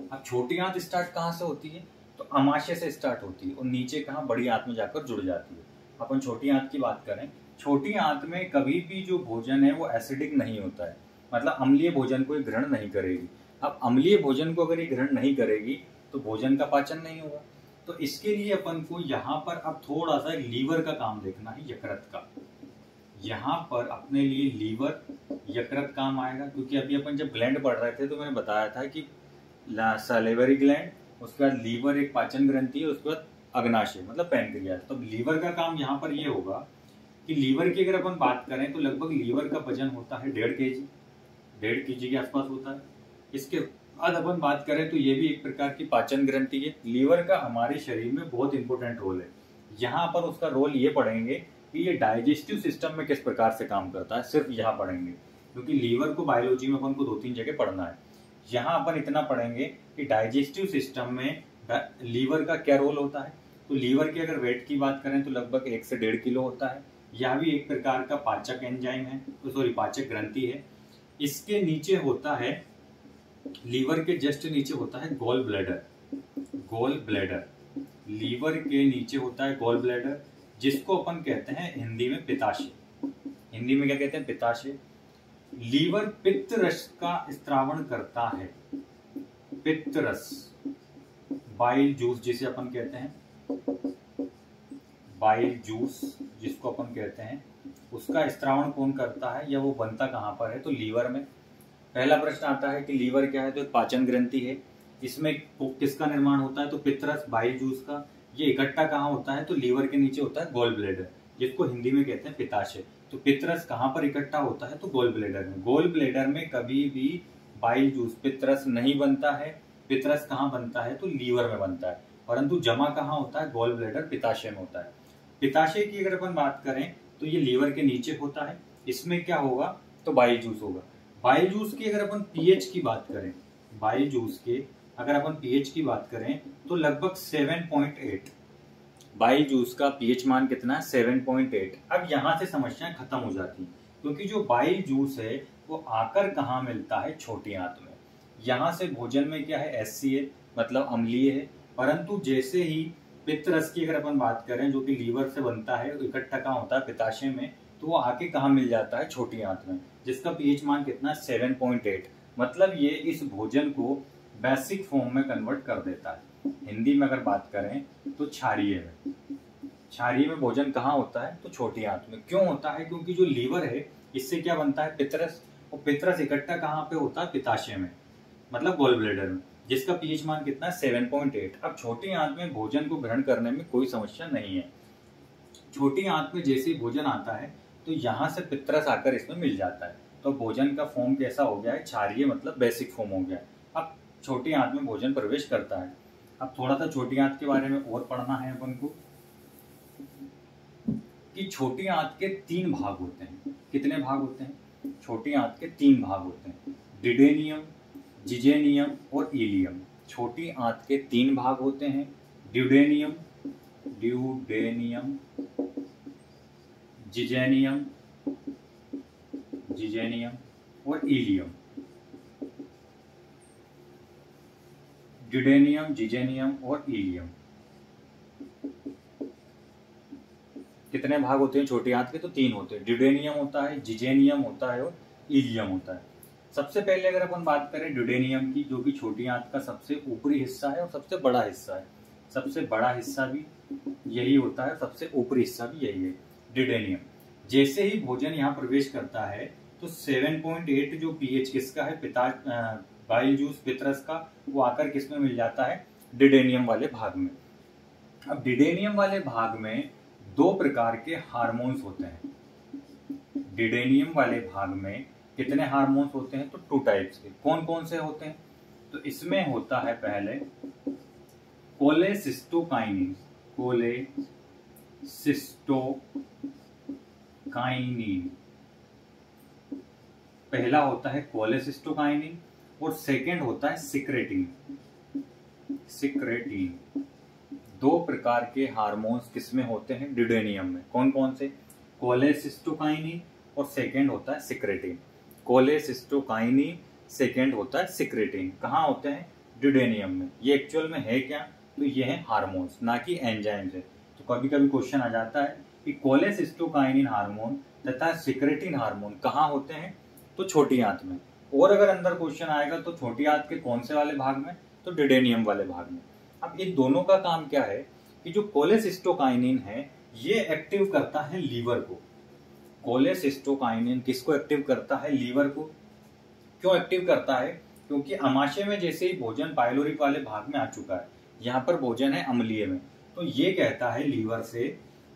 अब छोटी आंत स्टार्ट कहाँ से होती है, तो आमाशय से स्टार्ट होती है और नीचे कहाँ, बड़ी आंत में जाकर जुड़ जाती है। अपन छोटी आंत की बात करें, छोटी आंत में कभी भी जो भोजन है वो एसिडिक नहीं होता है, मतलब अम्लीय भोजन को ग्रहण नहीं करेगी। अब अम्लीय भोजन को अगर ये ग्रहण नहीं करेगी तो भोजन का पाचन नहीं होगा। तो इसके लिए अपन को यहाँ पर अब थोड़ा सा लीवर का काम देखना है, यकृत का। यहाँ पर अपने लिए लीवर, यकृत काम आएगा, क्योंकि अभी अपन जब ग्लैंड पढ़ रहे थे तो मैंने बताया था कि सैलिवरी ग्लैंड, उसके बाद लीवर एक पाचन ग्रंथि है, उसके बाद अग्नाशय मतलब पैनक्रियाज। तो लीवर का काम यहाँ पर ये होगा कि लीवर की अगर अपन बात करें तो लगभग लीवर का वजन होता है 1.5 kg के आसपास होता है। इसके बाद अपन बात करें तो ये भी एक प्रकार की पाचन ग्रंथि है। लीवर का हमारे शरीर में बहुत इंपॉर्टेंट रोल है। यहाँ पर उसका रोल ये पढ़ेंगे कि ये डाइजेस्टिव सिस्टम में किस प्रकार से काम करता है, सिर्फ यहाँ पढ़ेंगे, क्योंकि लीवर को बायोलॉजी में अपन को 2-3 जगह पढ़ना है। यहाँ अपन इतना पढ़ेंगे कि डाइजेस्टिव सिस्टम में लीवर का क्या रोल होता है। तो लीवर की अगर वेट की बात करें तो लगभग 1 से 1.5 किलो होता है। यह भी एक प्रकार का पाचक एंजाइम है, पाचक ग्रंथि है। इसके नीचे होता है, लीवर के जस्ट नीचे होता है gall bladder. Gall bladder, liver के नीचे होता है गॉल ब्लैडर, जिसको अपन कहते हैं हिंदी में पित्ताशय। हिंदी में क्या कहते हैं, पित्ताशय। लीवर पित्त रस का स्त्रावण करता है। पित्त रस, बाइल जूस जिसे अपन कहते हैं, बाइल जूस जिसको अपन कहते हैं, उसका स्त्रावण कौन करता है या वो बनता कहाँ पर है, तो लीवर में। पहला प्रश्न आता है कि लीवर क्या है, तो एक पाचन ग्रंथि है। इसमें किसका निर्माण होता है, तो पित्तरस, बाइल जूस का। ये इकट्ठा कहाँ होता है, तो लीवर के नीचे होता है गॉल ब्लैडर, जिसको हिंदी में कहते हैं पित्ताशय। तो पित्तरस कहाँ पर इकट्ठा होता है, तो गॉल ब्लैडर में। गॉल ब्लैडर में कभी भी बाइल जूस, पित्तरस नहीं बनता है। पित्तरस कहाँ बनता है, तो लीवर में बनता है, परंतु जमा कहाँ होता है, गॉल ब्लैडर, पित्ताशय में होता है। पित्ताशय की अगर अपन बात करें तो ये लीवर के नीचे होता है। इसमें क्या होगा, तो बाइल जूस होगा। बाइल जूस की अगर अपन पीएच की बात करें, बाइल जूस के अगर अपन पीएच की बात करें तो लगभग 7.8। बाइल जूस का पीएच मान कितना है, 7.8। अब यहाँ से समस्याएं खत्म हो जाती हैं, क्योंकि जो बाइल जूस है वो आकर कहाँ मिलता है, छोटी आंत में। यहाँ से भोजन में क्या है, HCl मतलब अम्लीय है, परंतु जैसे ही पित्त रस की अगर अपन बात करें जो कि लीवर से बनता है, इकट्ठा कहाँ होता है, पित्ताशय में, तो वो आके कहाँ मिल जाता है, छोटी आंत में, जिसका पीएच मान कितना है, 7.8। मतलब ये इस भोजन को बेसिक फॉर्म में कन्वर्ट कर देता है। हिंदी में अगर बात करें तो क्षारीय में। क्षारीय में भोजन कहाँ होता है, तो छोटी आंत में। क्यों होता है, क्योंकि जो लीवर है इससे क्या बनता है, पित्तरस, और पित्तरस इकट्ठा कहाँ पे होता है, पित्ताशय में, मतलब गॉल ब्लैडर में, जिसका पीएच मान कितना है, 7.8। अब छोटी आंत में भोजन को ग्रहण करने में कोई समस्या नहीं है। छोटी आंत में जैसे ही भोजन आता है तो यहाँ से पित्तरस आकर इसमें मिल जाता है, तो भोजन का फॉर्म कैसा हो गया है, क्षारीय मतलब बेसिक फॉर्म हो गया। अब छोटी आंत में भोजन प्रवेश करता है। अब थोड़ा सा छोटी आंत के बारे में और पढ़ना है अपन को, कि छोटी आंत के 3 भाग होते हैं। कितने भाग होते हैं, छोटी आंत के 3 भाग होते हैं, डिडेनियम, जिजेनियम और इलियम। छोटी आंत के 3 भाग होते हैं, ड्यूडेनियम, जिजेनियम और इलियम। ड्यूडेनियम, जिजेनियम और इलियम। कितने भाग होते हैं छोटी आंत के, तो 3 होते हैं। ड्यूडेनियम होता है, जिजेनियम होता है और इलियम होता है। सबसे पहले अगर अपन बात करें ड्यूडेनियम की, जो कि छोटी आंत का सबसे ऊपरी हिस्सा है और सबसे बड़ा हिस्सा है। सबसे बड़ा हिस्सा भी यही होता है, सबसे ऊपरी हिस्सा भी यही है, ड्यूडेनियम। जैसे ही भोजन यहाँ प्रवेश करता है तो 7.8 जो पीएच किसका है, बाइल जूस, पित्तरस का, वो आकर किसमें मिल जाता है, ड्यूडेनियम वाले भाग में। अब डिडेनियम वाले भाग में दो प्रकार के हार्मोन्स होते हैं। डिडेनियम वाले भाग में कितने हार्मोन्स होते हैं? तो 2 टाइप्स के। कौन कौन से होते हैं? तो इसमें होता है पहले कोलेसिस्टोकाइनिन। कोलेसिस्टोकाइनिन पहला होता है कोलेसिस्टोकाइनिन और सेकंड होता है सिक्रेटिन। दो प्रकार के हार्मोन्स किसमें होते हैं? डिडेनियम में। कौन कौन से? कोलेसिस्टोकाइनिन और सेकंड होता है सिक्रेटिन। कोलेसिस्टोकाइनिन, सेकंड होता है सिक्रेटिन। कहाँ होते हैं? डिडेनियम में। ये एक्चुअल में है क्या? तो ये है हार्मोन्स, ना कि एंजाइम्स है। तो कभी कभी क्वेश्चन आ जाता है कि कोलेसिस्टोकाइनिन हार्मोन तथा सिक्रेटिन हार्मोन कहाँ होते हैं? तो छोटी आंत में। और अगर अंदर क्वेश्चन आएगा तो छोटी आंत के कौन से वाले भाग में? तो डिडेनियम वाले भाग में। अब इन दोनों का काम क्या है कि जो कोलेसिस्टोकाइनिन है ये एक्टिव करता है लीवर को। कोलेसिस्टोकाइनिन किसको एक्टिव करता है? लीवर को। क्यों एक्टिव करता है? क्योंकि अमाशय में जैसे ही भोजन पाइलोरिक वाले भाग में आ चुका है, यहाँ पर भोजन है अम्लीय में, तो ये कहता है लीवर से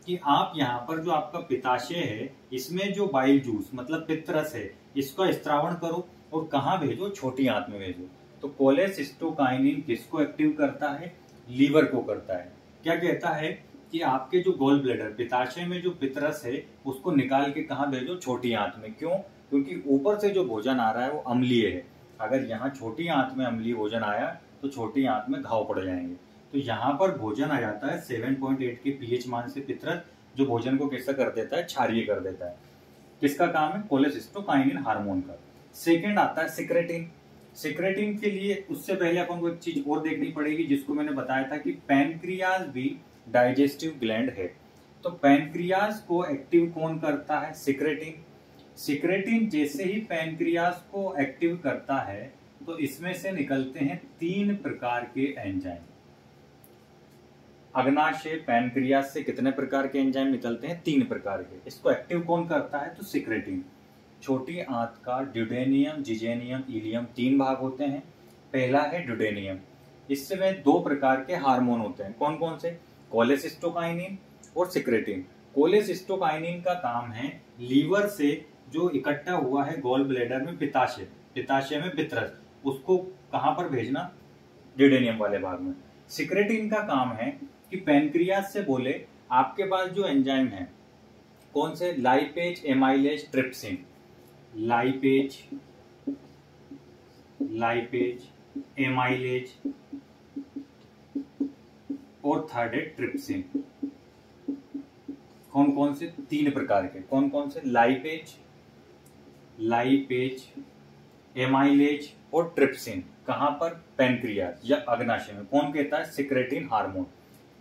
कि आप यहाँ पर जो आपका पित्ताशय है इसमें जो बाइल जूस मतलब पित्तरस है इसका स्त्रावण करो और कहाँ भेजो? छोटी आंत में भेजो। तो कोलेसिस्टोकाइनिन किसको एक्टिव करता है? लीवर को करता है। क्या कहता है कि आपके जो गोल ब्लैडर पित्ताशय में जो पित्तरस है उसको निकाल के कहाँ भेजो? छोटी आंत में। क्यों? क्योंकि ऊपर से जो भोजन आ रहा है वो अम्लीय है। अगर यहाँ छोटी आंत में अम्लीय भोजन आया तो छोटी आंत में घाव पड़ जाएंगे। तो यहाँ पर भोजन आ जाता है 7.8 के पीएच मान से पित्तरस, जो भोजन को कैसा कर देता है? क्षारीय कर देता है। किसका काम है? कोलेसिस्टोकाइनिन हार्मोन का। सेकेंड आता है सिक्रेटिन। सिक्रेटिन के लिए उससे पहले अपन को एक चीज और देखनी पड़ेगी जिसको मैंने बताया था कि पैनक्रियाज भी डाइजेस्टिव ग्लैंड है। तो पैनक्रियाज को एक्टिव कौन करता है? सिक्रेटिन। सिक्रेटिन जैसे ही पैनक्रियाज को एक्टिव करता है तो इसमें से निकलते हैं 3 प्रकार के एंजाइम। अग्नाशय पैनक्रियाज से कितने प्रकार के एंजाइम निकलते हैं? 3 प्रकार के। इसको एक्टिव कौन करता है? तो सिक्रेटिन। छोटी आंत का ड्यूडेनियम, जिजेनियम, इलियम 3 भाग होते हैं। पहला है ड्यूडेनियम। इसमें 2 प्रकार के हार्मोन होते हैं। कौन कौन से? कोलेसिस्टोकाइनिन और सिक्रेटिन। कोलेसिस्टोकाइनिन का काम है लीवर से जो इकट्ठा हुआ है गोल ब्लैडर में पित्ताशय में पित्तरस, उसको कहां पर भेजना? ड्यूडेनियम वाले भाग में। सिक्रेटिन का काम है कि पैनक्रियाज से बोले आपके पास जो एंजाइम है कौन से? Lipase, amylase, trypsin. Lipase, amylase और थर्ड है ट्रिप्सिन। कौन कौन से? 3 प्रकार के। कौन कौन से? लाइपेज, एमाइलेज और ट्रिप्सिन। कहां पर? पैनक्रियाज या अग्नाशय में। कौन कहता है? सिक्रेटिन हार्मोन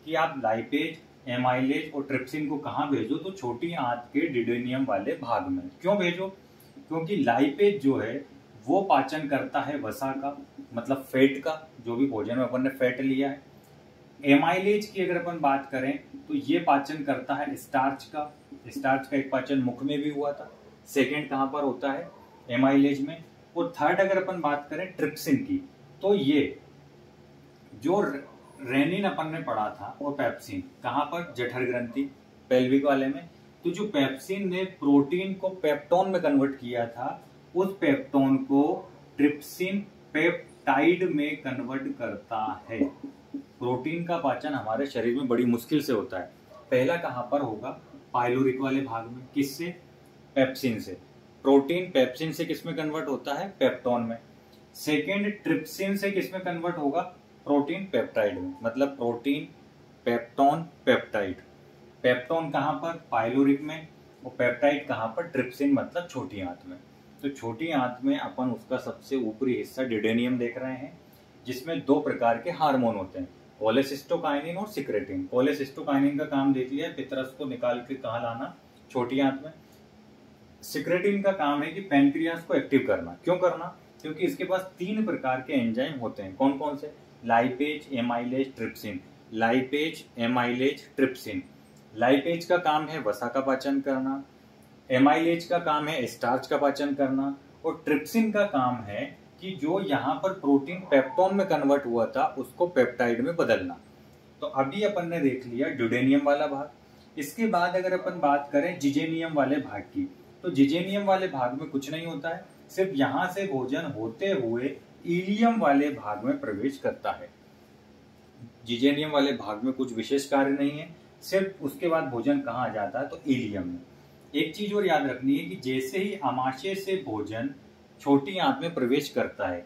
कि आप लाइपेज, एमाइलेज और ट्रिप्सिन को कहां भेजो? तो छोटी आंत के डिडेनियम वाले भाग में। क्यों भेजो? क्योंकि लाइपेज जो है वो पाचन करता है वसा का, मतलब फैट का, जो भी भोजन में अपन ने फैट लिया है। एमाइलेज की अगर अपन बात करें तो ये पाचन करता है स्टार्च का। स्टार्च का एक पाचन मुख में भी हुआ था। सेकेंड कहां पर होता है? एमाइलेज में। और थर्ड अगर अपन बात करें ट्रिप्सिन की, तो ये जो रेनिन अपन ने पढ़ा था और पेप्सिन कहां पर? जठर ग्रंथि, पेल्विक वाले में। तो जो पेप्सिन ने प्रोटीन को पेप्टोन में कन्वर्ट किया था, उस पेप्टोन को ट्रिप्सिन पेप्टाइड में कन्वर्ट करता है। प्रोटीन का पाचन हमारे शरीर में बड़ी मुश्किल से होता है। पहला कहां पर होगा? पाइलोरिक वाले भाग में। किससे? पेप्सिन से। प्रोटीन पेप्सिन से किस में कन्वर्ट होता है? पेप्टोन में। सेकेंड ट्रिप्सिन से किस में कन्वर्ट होगा? प्रोटीन पेप्टाइड में। मतलब प्रोटीन, पेप्टोन, पेप्टाइड। पेप्टोन कहां पर? पाइलोरिक में। और पेप्टाइड कहां पर? ट्रिप्सिन मतलब छोटी आंत में। तो छोटी आंत में अपन उसका सबसे ऊपरी हिस्सा डिडेनियम देख रहे हैं, जिसमें 2 प्रकार के हार्मोन होते हैं, कोलेसिस्टोकाइनिन और सिक्रेटिन। कोलेसिस्टोकाइनिन का काम देख लिया, पित्तरस को निकाल के कहाँ लाना? छोटी आंत में। सिक्रेटिन का काम है कि पैनक्रियाज को एक्टिव करना। क्यों करना? क्योंकि इसके पास 3 प्रकार के एंजाइम होते हैं। कौन कौन से? Lipase, amylase, trypsin. Lipase, amylase, trypsin. Lipase का काम है वसा का पाचन करना, एमाइलेज का काम है स्टार्च का पाचन करना, और ट्रिप्सिन का काम है कि जो यहाँ पर प्रोटीन पेप्टोन में कन्वर्ट हुआ था उसको पेप्टाइड में बदलना। तो अभी अपन ने देख लिया ड्यूडेनियम वाला भाग। इसके बाद अगर अपन बात करें जिजेनियम वाले भाग की, तो जिजेनियम वाले भाग में कुछ नहीं होता है, सिर्फ यहां से भोजन होते हुए इलियम वाले भाग में प्रवेश करता है। जिजेनियम वाले भाग में कुछ विशेष कार्य नहीं है, सिर्फ उसके बाद भोजन कहाँ आ जाता है, तो इलियम में। एक चीज और याद रखनी है कि जैसे ही आमाशय से भोजन छोटी आंत में प्रवेश करता है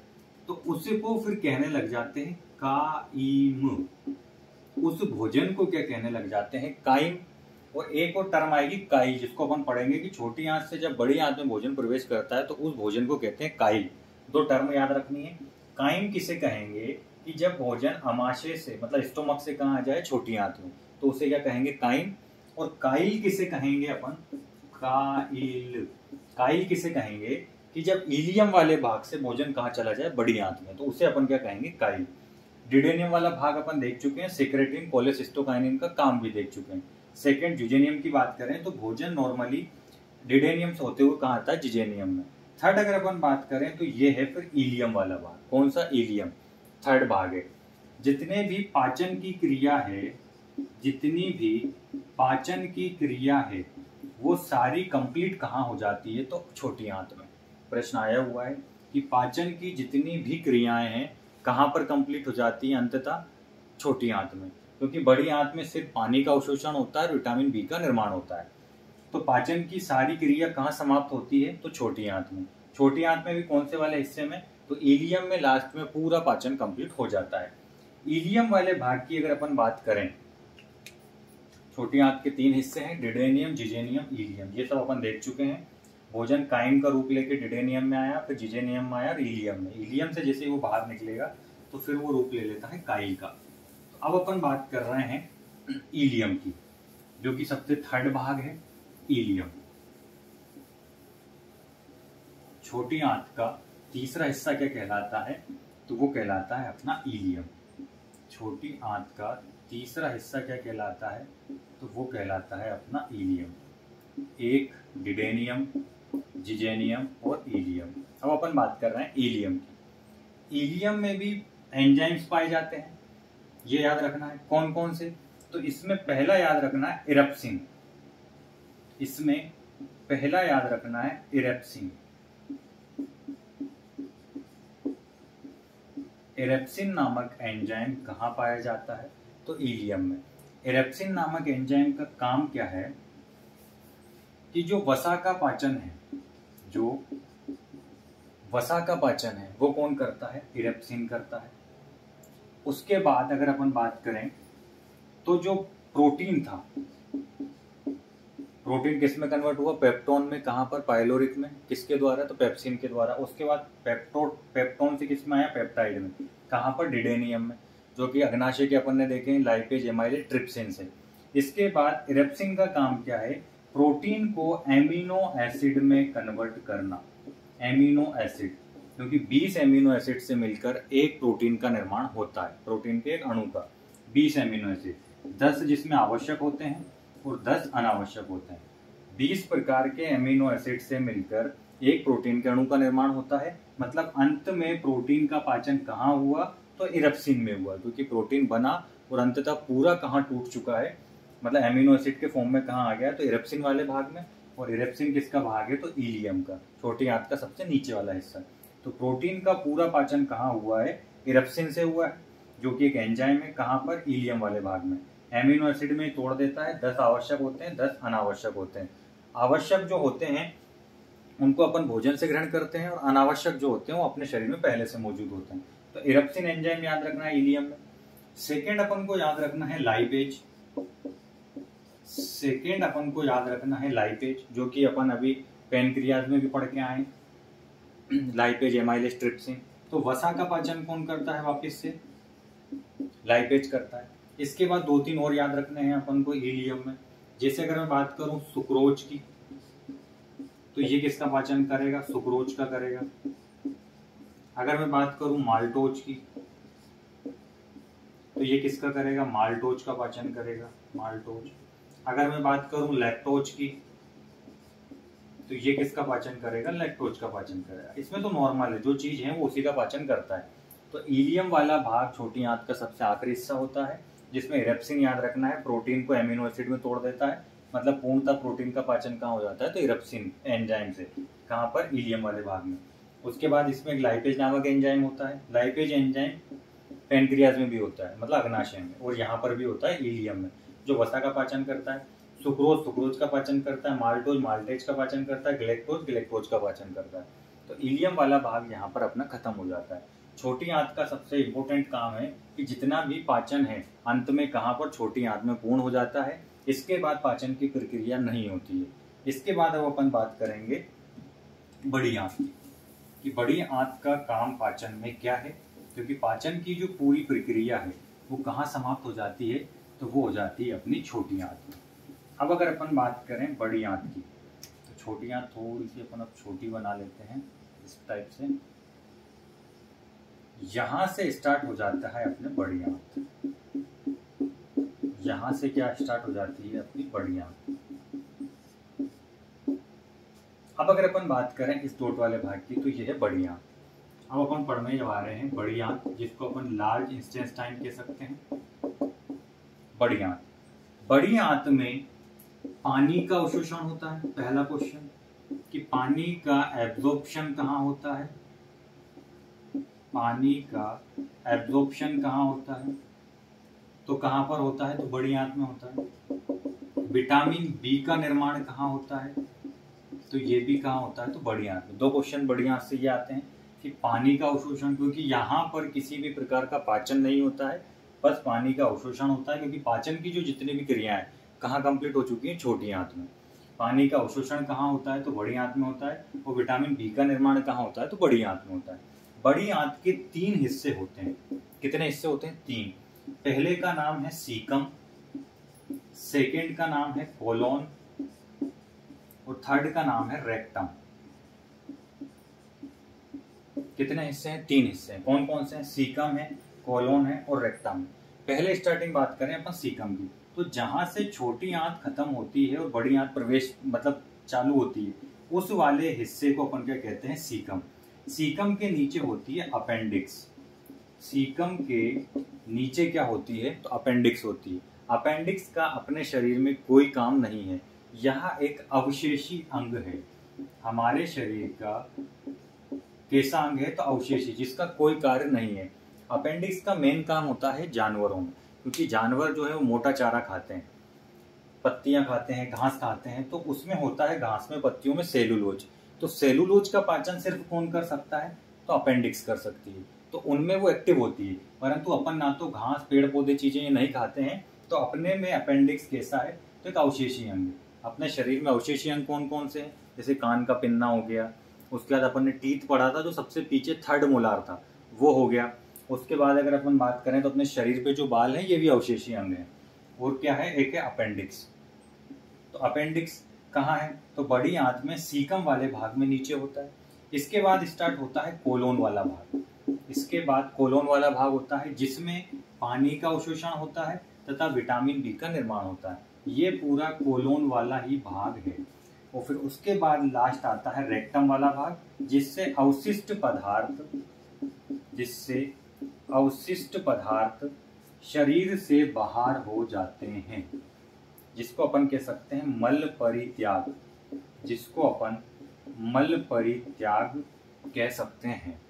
तो उसको फिर कहने लग जाते हैं काइम। उस भोजन को क्या कहने लग जाते हैं, काइम। और एक और टर्म आएगी काई, जिसको अपन पढ़ेंगे कि छोटी आंत से जब बड़ी आंत में भोजन प्रवेश करता है तो उस भोजन को कहते हैं काइल। दो टर्म याद रखनी है। काइम किसे कहेंगे कि जब भोजन आमाशय से मतलब स्टोमक से कहाँ आ जाए, छोटी आंत में, तो उसे क्या कहेंगे, काइम। और काइल किसे कहेंगे अपन, काइल। काइल किसे कहेंगे कि जब इलियम वाले भाग से भोजन कहाँ चला जाए, बड़ी आंत में, तो उसे अपन क्या कहेंगे, काइल। ड्यूडेनियम वाला भाग अपन देख चुके हैं, सेक्रेटिन कोलेसिस्टोकाइनिन का काम भी देख चुके हैं। सेकेंड जिजेनियम की बात करें तो भोजन नॉर्मली ड्यूडेनियम से होते हुए कहाँ आता है, जिजेनियम में। थर्ड अगर अपन बात करें तो ये है फिर इलियम वाला भाग। कौन सा, इलियम, थर्ड भाग है। जितने भी पाचन की क्रिया है, जितनी भी पाचन की क्रिया है वो सारी कंप्लीट कहाँ हो जाती है, तो छोटी आंत में। प्रश्न आया हुआ है कि पाचन की जितनी भी क्रियाएं हैं कहाँ पर कंप्लीट हो जाती है, अंततः छोटी आंत में, क्योंकि बड़ी आंत में सिर्फ पानी का अवशोषण होता है, विटामिन बी का निर्माण होता है। तो पाचन की सारी क्रिया कहाँ समाप्त होती है, तो छोटी आंत में। छोटी आंत में भी कौन से वाले हिस्से में, तो इलियम में लास्ट में पूरा पाचन कंप्लीट हो जाता है। इलियम वाले भाग की अगर अपन बात करें, छोटी आंत के 3 हिस्से हैं, ड्यूडेनियम, जिजेनियम, इलियम। ये सब अपन देख चुके हैं। भोजन काइम का रूप लेके ड्यूडेनियम में आया, फिर जिजेनियम में आया और इलियम में। इलियम से जैसे वो बाहर निकलेगा तो फिर वो रूप ले लेता है काइल का। तो अब अपन बात कर रहे हैं इलियम की, जो कि सबसे थर्ड भाग है, इलियम। छोटी आंत का तीसरा हिस्सा क्या कहलाता है, तो वो कहलाता है अपना इलियम। छोटी आंत का तीसरा हिस्सा क्या कहलाता है, तो वो कहलाता है अपना इलियम। एक ड्यूडेनियम, जिजेनियम और इलियम। अब अपन बात कर रहे हैं इलियम की। इलियम में भी एंजाइम्स पाए जाते हैं, ये याद रखना है। कौन कौन से, तो इसमें पहला याद रखना है इरेप्सिन। इसमें पहला याद रखना है इरेप्सिन। इरेप्सिन नामक एंजाइम कहाँ पाया जाता है, तो इलियम में। इरेप्सिन नामक एंजाइम का काम क्या है कि जो वसा का पाचन है, जो वसा का पाचन है वो कौन करता है, इरेप्सिन करता है। उसके बाद अगर अपन बात करें तो जो प्रोटीन था, प्रोटीन किस में कन्वर्ट हुआ, पेप्टोन में। कहां पर, पाइलोरिक में। किसके द्वारा, तो पेप्सिन के द्वारा। उसके बाद पेप्टोन से किस में आया, पेप्टाइड में। कहां पर, ड्यूडेनियम में, जो कि अग्नाशय के अपन ने देखे लाइपेज, एमाइलेज, ट्रिप्सिन से। इसके बाद इरेप्सिन का काम क्या है, प्रोटीन को एमिनो एसिड में कन्वर्ट करना। एमिनो एसिड, क्योंकि 20 एमिनो एसिड से मिलकर एक प्रोटीन का निर्माण होता है। प्रोटीन के एक अणु का 20 एमिनो एसिड, 10 जिसमें आवश्यक होते हैं और 10 अनावश्यक होते हैं। 20 प्रकार के एमिनो एसिड से मिलकर एक प्रोटीन के अणु का निर्माण होता है। मतलब अंत में प्रोटीन का पाचन कहाँ हुआ, तो इरेप्सिन में हुआ, क्योंकि प्रोटीन बना और अंततः पूरा कहाँ टूट चुका है, मतलब एमिनो एसिड के फॉर्म में कहाँ आ गया, तो इरेप्सिन वाले भाग में। और इरेप्सिन किसका भाग है, तो इलियम का, छोटी आंत का सबसे नीचे वाला हिस्सा। तो प्रोटीन का पूरा पाचन कहाँ हुआ है, इरेप्सिन से हुआ है, जो कि एक एंजाइम है। कहाँ पर, इलियम वाले भाग में। एमिनो एसिड में तोड़ देता है, 10 आवश्यक होते हैं, 10 अनावश्यक होते हैं। आवश्यक जो होते हैं उनको अपन भोजन से ग्रहण करते हैं, और अनावश्यक जो होते हैं वो अपने शरीर में पहले से मौजूद होते हैं। तो इरेप्सिन एंजाइम याद रखना है इलियम में। सेकेंड अपन को याद रखना है लाइपेज। सेकेंड अपन को याद रखना है लाइपेज, जो कि अपन अभी पैनक्रियाज में भी पढ़ के आए, लाइपेज, एमाइलेज, ट्रिप्सिन। तो वसा का पाचन कौन करता है, वापस से लाइपेज करता है। इसके बाद 2-3 और याद रखने हैं अपन को इलियम में। जैसे अगर मैं बात करूं सुक्रोज की, तो ये किसका पाचन करेगा, सुक्रोज का करेगा। अगर मैं बात करूं माल्टोज की, तो ये किसका करेगा, माल्टोज का पाचन करेगा, माल्टोज। अगर मैं बात करूं लैक्टोज की, तो ये किसका पाचन करेगा, लैक्टोज का पाचन करेगा। इसमें तो नॉर्मल है, जो चीज है वो उसी का पाचन करता है। तो इलियम वाला भाग छोटी आंत का सबसे आखिरी हिस्सा होता है, जिसमें इरेप्सिन याद रखना है, प्रोटीन को एमिनो एसिड में तोड़ देता है, मतलब पूर्णतः प्रोटीन का पाचन कहाँ हो जाता है, तो इरेप्सिन एंजाइम से, कहाँ पर, इलियम वाले भाग में। उसके बाद इसमें एक लाइपेज नामक एंजाइम होता है, लाइपेज एंजाइम पेनक्रियाज में भी होता है, मतलब अग्नाशय में, और यहाँ पर भी होता है इलियम में, जो वसा का पाचन करता है। सुक्रोज सुक्रोज का पाचन करता है, माल्टोज माल्टेज का पाचन करता है, ग्लैक्टोज ग्लैक्टोज का पाचन करता है। तो इलियम वाला भाग यहाँ पर अपना खत्म हो जाता है। छोटी आंत का सबसे इम्पोर्टेंट काम है कि जितना भी पाचन है अंत में कहाँ पर, छोटी आंत में पूर्ण हो जाता है। इसके बाद पाचन की प्रक्रिया नहीं होती है। इसके बाद अब अपन बात करेंगे बड़ी आंत की, कि बड़ी आंत का काम पाचन में क्या है, क्योंकि पाचन की जो पूरी प्रक्रिया है वो कहाँ समाप्त हो जाती है, तो वो हो जाती है अपनी छोटी आंत में। अब अगर अपन बात करें बड़ी आंत की, तो छोटी आंत थोड़ी सी अपन अब छोटी बना लेते हैं इस टाइप से। यहां से स्टार्ट हो जाता है अपने बड़ी आंत, यहां से क्या स्टार्ट हो जाती है अपनी बड़ी आंत। अब अगर अपन बात करें इस डॉट वाले भाग की, तो ये है बड़ी आंत। अब अपन पढ़ने जा रहे हैं बड़ी आंत, जिसको अपन लार्ज इंटेस्टाइन कह सकते हैं। बड़ी आंत, बड़ी आंत में पानी का अवशोषण होता है। पहला क्वेश्चन कि पानी का एब्जॉर्प्शन कहाँ होता है, पानी का एब्जॉर्प्शन कहाँ होता है, तो कहाँ पर होता है, तो बड़ी आंत में होता है। विटामिन बी का निर्माण कहाँ होता है, तो ये भी कहाँ होता है, तो बड़ी आंत में। दो क्वेश्चन बड़ी आंत से ये आते हैं कि पानी का अवशोषण, क्योंकि यहाँ पर किसी भी प्रकार का पाचन नहीं होता है, बस पानी का अवशोषण होता है, क्योंकि पाचन की जो जितनी भी क्रियाएं कहाँ कंप्लीट हो चुकी हैं, छोटी आंत में। पानी का अवशोषण कहाँ होता है, तो बड़ी आंत में होता है। और विटामिन बी का निर्माण कहाँ होता है, तो बड़ी आंत में होता है। बड़ी आंत के 3 हिस्से होते हैं। कितने हिस्से होते हैं, 3। पहले का नाम है सीकम, सेकेंड का नाम है कोलोन, और थर्ड का नाम है रेक्टम। कितने हिस्से हैं, 3 हिस्से हैं। कौन कौन से हैं, सीकम है, कोलोन है और रेक्टम है। पहले स्टार्टिंग बात करें अपन सीकम की, तो जहां से छोटी आंत खत्म होती है और बड़ी आंत प्रवेश मतलब चालू होती है, उस वाले हिस्से को अपन क्या कहते हैं, सीकम। सीकम के नीचे होती है अपेंडिक्स। सीकम के नीचे क्या होती है, तो अपेंडिक्स होती है। अपेंडिक्स का अपने शरीर में कोई काम नहीं है, यह एक अवशेषी अंग है। हमारे शरीर का कैसा अंग है, तो अवशेषी, जिसका कोई कार्य नहीं है। अपेंडिक्स का मेन काम होता है जानवरों में, क्योंकि जानवर जो है वो मोटा चारा खाते हैं, पत्तियां खाते हैं, घास खाते हैं, तो उसमें होता है घास में, पत्तियों में सेलुलोज। तो सेलुलोज का पाचन सिर्फ कौन कर सकता है, तो अपेंडिक्स कर सकती है, तो उनमें वो एक्टिव होती है। परंतु अपन ना तो घास पेड़ पौधे चीजें ये नहीं खाते हैं, तो अपने में अपेंडिक्स कैसा है, तो एक अवशेषी अंग है। अपने शरीर में अवशेषी अंग कौन कौन से हैं, जैसे कान का पिन्ना हो गया, उसके बाद अपन ने टीथ पढ़ा था, जो सबसे पीछे थर्ड मोलार था वो हो गया। उसके बाद अगर अपन बात करें तो अपने शरीर पे जो बाल हैं ये भी अवशेषी अंग हैं। और क्या है, एक है अपेंडिक्स। तो अपेंडिक्स कहाँ है, तो बड़ी आंत में सीकम वाले भाग में नीचे होता है। इसके बाद स्टार्ट होता है कोलोन वाला भाग। इसके बाद कोलोन वाला भाग होता है जिसमें पानी का अवशोषण होता है तथा विटामिन बी का निर्माण होता है। ये पूरा कोलोन वाला ही भाग है। और फिर उसके बाद लास्ट आता है रेक्टम वाला भाग, जिससे अवशिष्ट पदार्थ शरीर से बाहर हो जाते हैं, जिसको अपन कह सकते हैं मल परित्याग, जिसको अपन मल परित्याग कह सकते हैं।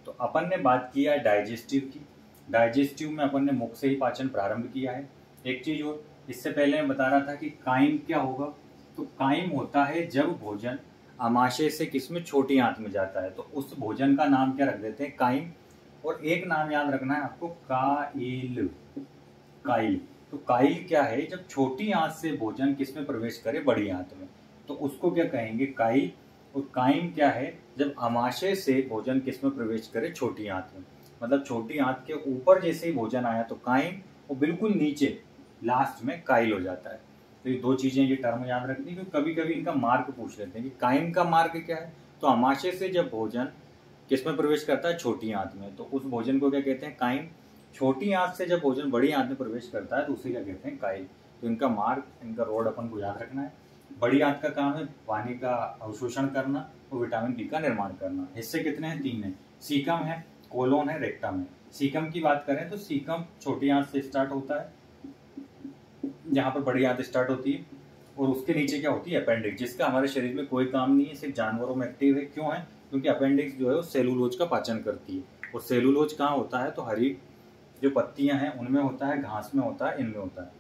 तो अपन ने बात किया है डाइजेस्टिव की। डाइजेस्टिव में अपन ने मुख से ही पाचन प्रारंभ किया है। एक चीज और, इससे पहले मैं बता रहा था कि काइम क्या होगा, तो काइम होता है जब भोजन आमाशय से किसमें, छोटी आंत में जाता है, तो उस भोजन का नाम क्या रख देते हैं, काइम। और एक नाम याद रखना है आपको, काइल। काइल, तो काइल क्या है, जब छोटी आंत से भोजन किसमें प्रवेश करे, बड़ी आंत में, तो उसको क्या कहेंगे, काइल। और काइम क्या है, जब आमाशय से भोजन किसमें प्रवेश करे, छोटी आंत में। मतलब छोटी आंत के ऊपर जैसे ही भोजन आया तो काइम, और बिल्कुल नीचे लास्ट में काइल हो जाता है। तो ये 2 चीजें, ये टर्म याद रखनी, क्योंकि कभी कभी इनका मार्क पूछ लेते हैं कि काइम का मार्क क्या है। तो आमाशय से जब भोजन किसमें प्रवेश करता है, छोटी आंत में, तो उस भोजन को क्या कहते हैं, काइम। छोटी आंत से जब भोजन बड़ी आंत में प्रवेश करता है तो उसे क्या कहते हैं, काइल। तो इनका मार्क, इनका रोड अपन को याद रखना है। बड़ी आंत का काम है पानी का अवशोषण करना और विटामिन बी का निर्माण करना। हिस्से कितने हैं, 3 हैं। सीकम है, कोलोन है, रेक्टम है। सीकम की बात करें तो सीकम छोटी आंत से स्टार्ट होता है, यहाँ पर बड़ी आंत स्टार्ट होती है और उसके नीचे क्या होती है, अपेंडिक्स, जिसका हमारे शरीर में कोई काम नहीं है, सिर्फ जानवरों में एक्टिव है। क्यों है? क्योंकि अपेंडिक्स जो है वो सेलुलोज का पाचन करती है, और सेलुलोज कहाँ होता है? तो हरी जो पत्तियां हैं उनमें होता है, घास में होता है, इनमें होता है।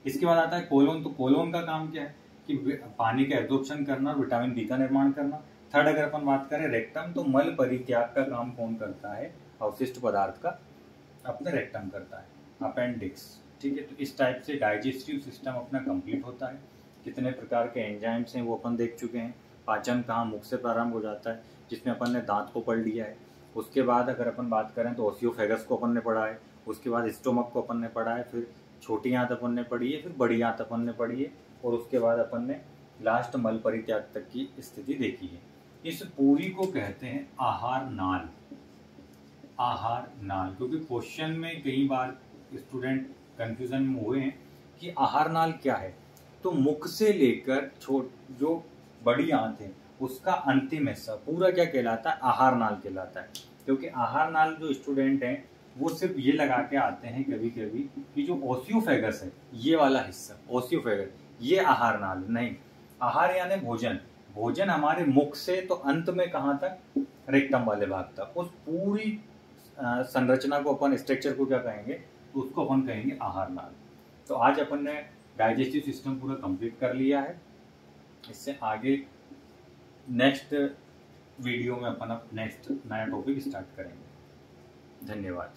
इसके बाद आता है कोलोन। तो कोलोन का काम क्या है? कि पानी का एब्जॉर्प्शन करना, विटामिन बी का निर्माण करना। थर्ड अगर अपन बात करें रेक्टम, तो मल परित्याग का काम कौन करता है? अवशिष्ट पदार्थ का अपने रेक्टम करता है, अपेंडिक्स। ठीक है, तो इस टाइप से डाइजेस्टिव सिस्टम अपना कंप्लीट होता है। कितने प्रकार के एंजाइम्स हैं वो अपन देख चुके हैं। पाचन कहाँ? मुख से प्रारंभ हो जाता है, जिसमें अपन ने दांत को पढ़ लिया है। उसके बाद अगर अपन बात करें तो ओसियोफेगस को अपन ने पढ़ा है, उसके बाद स्टोमक को अपन ने पढ़ा है, फिर छोटी आंत अपन ने पढ़ी है, फिर बड़ी आंत अपन ने पढ़ी है, और उसके बाद अपन ने लास्ट मल परित्याग तक की स्थिति देखी है। इस पूरी को कहते हैं आहार नाल। आहार नाल, क्योंकि क्वेश्चन में कई बार स्टूडेंट कंफ्यूजन में हुए हैं कि आहार नाल क्या है। तो मुख से लेकर जो बड़ी आंत है उसका अंतिम हिस्सा पूरा क्या कहलाता है? आहार नाल कहलाता है। क्योंकि आहार नाल जो स्टूडेंट हैं वो सिर्फ ये लगा के आते हैं कभी कभी कि जो ओसियोफेगस है ये वाला हिस्सा, ओसियोफेगस, ये आहार नाल नहीं। आहार यानी भोजन। भोजन हमारे मुख से तो अंत में कहाँ तक? रेक्टम वाले भाग तक। उस पूरी संरचना को अपन, स्ट्रक्चर को क्या कहेंगे? तो उसको अपन कहेंगे आहार नाल। तो आज अपन ने डाइजेस्टिव सिस्टम पूरा कंप्लीट कर लिया है। इससे आगे नेक्स्ट वीडियो में अपन अब नेक्स्ट नया टॉपिक स्टार्ट करेंगे। धन्यवाद।